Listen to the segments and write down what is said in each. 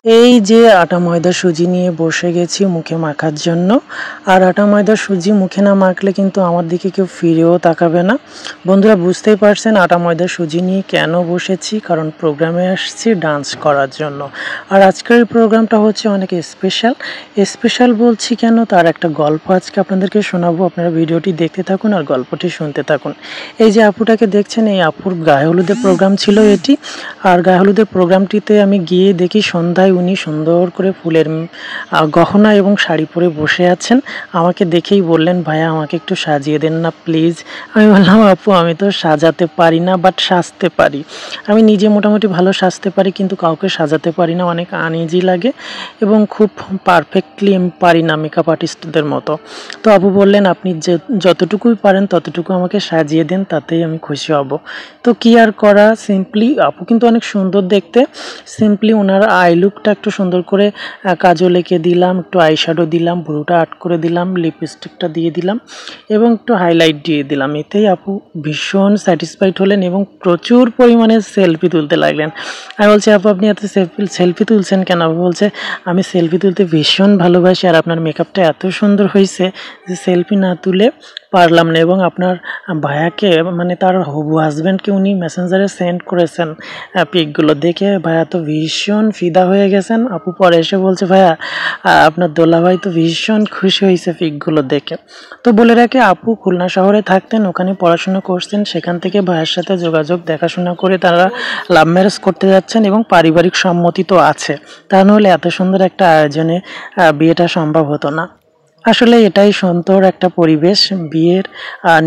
এই যে আটা ময়দা সুজি নিয়ে বসে গেছি মুখে মাখার জন্য। আর আটা ময়দা সুজি মুখে না মাখলে কিন্তু আমার দিকে কেউ ফিরেও তাকাবে না। বন্ধুরা বুঝতেই পারছেন আটা ময়দা সুজি নিয়ে কেন বসেছি, কারণ প্রোগ্রামে আসছি ডান্স করার জন্য। আর আজকের এই প্রোগ্রামটা হচ্ছে অনেক স্পেশাল বলছি কেন, তার একটা গল্প আজকে আপনাদেরকে শোনাবো। আপনারা ভিডিওটি দেখতে থাকুন আর গল্পটি শুনতে থাকুন। এই যে আপুটাকে দেখছেন, এই আপুর গায়ে হলুদের প্রোগ্রাম ছিল এটি। আর গায়ে হলুদের প্রোগ্রামটিতে আমি গিয়ে দেখি সন্ধ্যায় উনি সুন্দর করে ফুলের গহনা এবং শাড়ি পরে বসে আছেন। আমাকে দেখেই বললেন, ভাইয়া আমাকে একটু সাজিয়ে দেন না প্লিজ। আমি বললাম, আপু আমি তো সাজাতে পারি না, বাট সাজতে পারি। আমি নিজে মোটামুটি ভালো সাজতে পারি, কিন্তু কাউকে সাজাতে পারি না, অনেক আনইজি লাগে এবং খুব পারফেক্টলি আমি পারি না মেকআপ আর্টিস্টদের মতো। তো আপু বললেন, আপনি যে যতটুকুই পারেন ততটুকু আমাকে সাজিয়ে দেন, তাতেই আমি খুশি হব। তো কি আর করা, সিম্পলি আপু কিন্তু অনেক সুন্দর দেখতে। সিম্পলি ওনার আই লুকটা একটু সুন্দর করে কাজল এঁকে দিলাম, একটু আইশ্যাডো দিলাম, ভ্রুটা আর্ট করে দিলাম, লিপস্টিকটা দিয়ে দিলাম এবং একটু হাইলাইট দিয়ে দিলাম। এতেই আপু ভীষণ স্যাটিসফাইড হলেন এবং প্রচুর পরিমাণে সেলফি তুলতে লাগলেন। আমি বলছি, আপু আপনি এত সেলফি তুলছেন কেন? আপু বলছে, আমি সেলফি তুলতে ভীষণ ভালোবাসি, আর আপনার মেকআপটা এত সুন্দর হয়েছে যে সেলফি না তুলে পারলাম না। এবং আপনার ভাইয়াকে, মানে তার হবু হাজব্যান্ডকে উনি মেসেঞ্জারে সেন্ড করেছেন পিকগুলো দেখে। ভাইয়া তো ভীষণ ফিদা হয়ে গেছেন। আপু পরে এসে বলছে, ভাইয়া আপনার দোলাভাই তো ভীষণ খুশি হয়েছে পিকগুলো দেখে। তো বলে রাখে, আপু খুলনা শহরে থাকতেন, ওখানে পড়াশোনা করছেন, সেখান থেকে ভাইয়ের সাথে যোগাযোগ দেখাশোনা করে তারা লাভ ম্যারেজ করতে যাচ্ছেন এবং পারিবারিক সম্মতি তো আছে, তা নাহলে এত সুন্দর একটা আয়োজনে বিয়েটা সম্ভব হতো না। আসলে এটাই সুন্দর একটা পরিবেশ, বিয়ের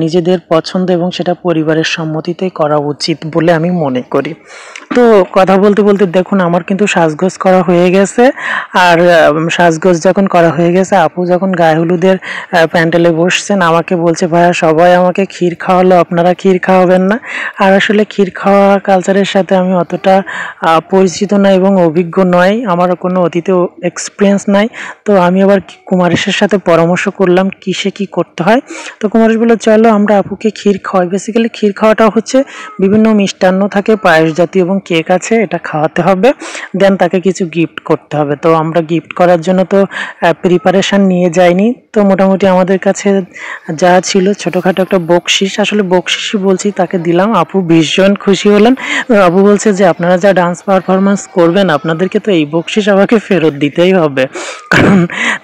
নিজেদের পছন্দ এবং সেটা পরিবারের সম্মতিতেই করা উচিত বলে আমি মনে করি। তো কথা বলতে বলতে দেখুন আমার কিন্তু সাজগোজ করা হয়ে গেছে। আর সাজগোজ যখন করা হয়ে গেছে, আপু যখন গায়ে হলুদের প্যান্ডেলে বসছেন, আমাকে বলছে, ভাইয়া সবাই আমাকে ক্ষীর খাওয়ালো, আপনারা ক্ষীর খাওয়াবেন না? আর আসলে ক্ষীর খাওয়া কালচারের সাথে আমি অতটা পরিচিত না এবং অভিজ্ঞ নয়, আমার কোনো অতীতে এক্সপিরিয়েন্স নাই। তো আমি আবার কুমারেশের সাথে পরামর্শ করলাম কিসে কি করতে হয়। তো কুমারেশ বলল, চলো আমরা আপুকে ক্ষীর খাওয়াই। বেসিক্যালি ক্ষীর খাওয়াটা হচ্ছে বিভিন্ন মিষ্টান্ন থাকে, পায়েস জাতীয় এবং কেক আছে, এটা খাওয়াতে হবে, দেন তাকে কিছু গিফট করতে হবে। তো আমরা গিফট করার জন্য তো প্রিপারেশান নিয়ে যাইনি। তো মোটামুটি আমাদের কাছে যা ছিল ছোটোখাটো একটা বকশিস, আসলে বকশিসই বলছি, তাকে দিলাম। আপু ভীষণ খুশি হলেন। আপু বলছে যে, আপনারা যা ডান্স পারফরমেন্স করবেন আপনাদেরকে তো এই বকশিস আমাকে ফেরত দিতেই হবে। কারণ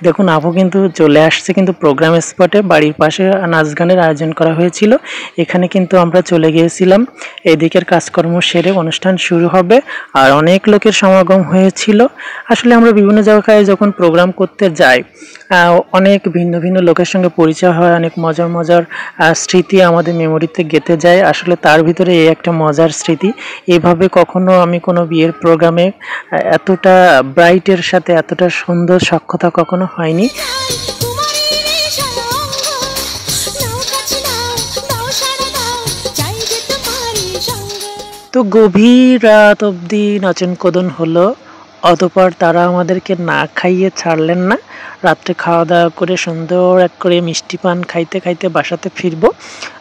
দেখুন আপু কিন্তু চলে আসছে কিন্তু প্রোগ্রাম স্পটে, বাড়ির পাশে নাচ গানের আয়োজন করা হয়েছিল, এখানে কিন্তু আমরা চলে গিয়েছিলাম। এদিকের কাজকর্ম সেরে অনুষ্ঠান শুরু হবে, আর অনেক লোকের সমাগম হয়েছিল। আসলে আমরা বিভিন্ন জায়গায় যখন প্রোগ্রাম করতে যাই, অনেক ভিন্ন ভিন্ন লোকের সঙ্গে পরিচয় হয়, অনেক মজার স্মৃতি আমাদের মেমোরিতে গেঁথে যায়। আসলে তার ভিতরে এই একটা মজার স্মৃতি। এভাবে কখনো আমি কোনো বিয়ের প্রোগ্রামে এতটা ব্রাইটের সাথে এতটা সুন্দর সখ্যতা কখনো হয়নি। তো গভীর রাত অবধি নাচন কোদন হলো, অতঃপর তারা আমাদেরকে না খাইয়ে ছাড়লেন না। রাত্রে খাওয়া দাওয়া করে সুন্দর এক করে মিষ্টি পান খাইতে খাইতে বাসাতে ফিরবো।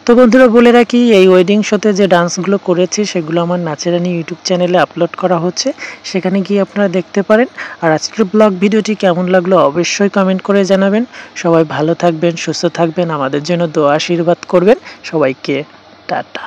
তো বন্ধুরা বলে রাখি, এই ওয়েডিং শোতে যে ডান্সগুলো করেছি সেগুলো আমার নাচের রানী ইউটিউব চ্যানেলে আপলোড করা হচ্ছে, সেখানে গিয়ে আপনারা দেখতে পারেন। আর আজকের ব্লগ ভিডিওটি কেমন লাগলো অবশ্যই কমেন্ট করে জানাবেন। সবাই ভালো থাকবেন, সুস্থ থাকবেন, আমাদের জন্য দোয়া আশীর্বাদ করবেন। সবাইকে টাটা।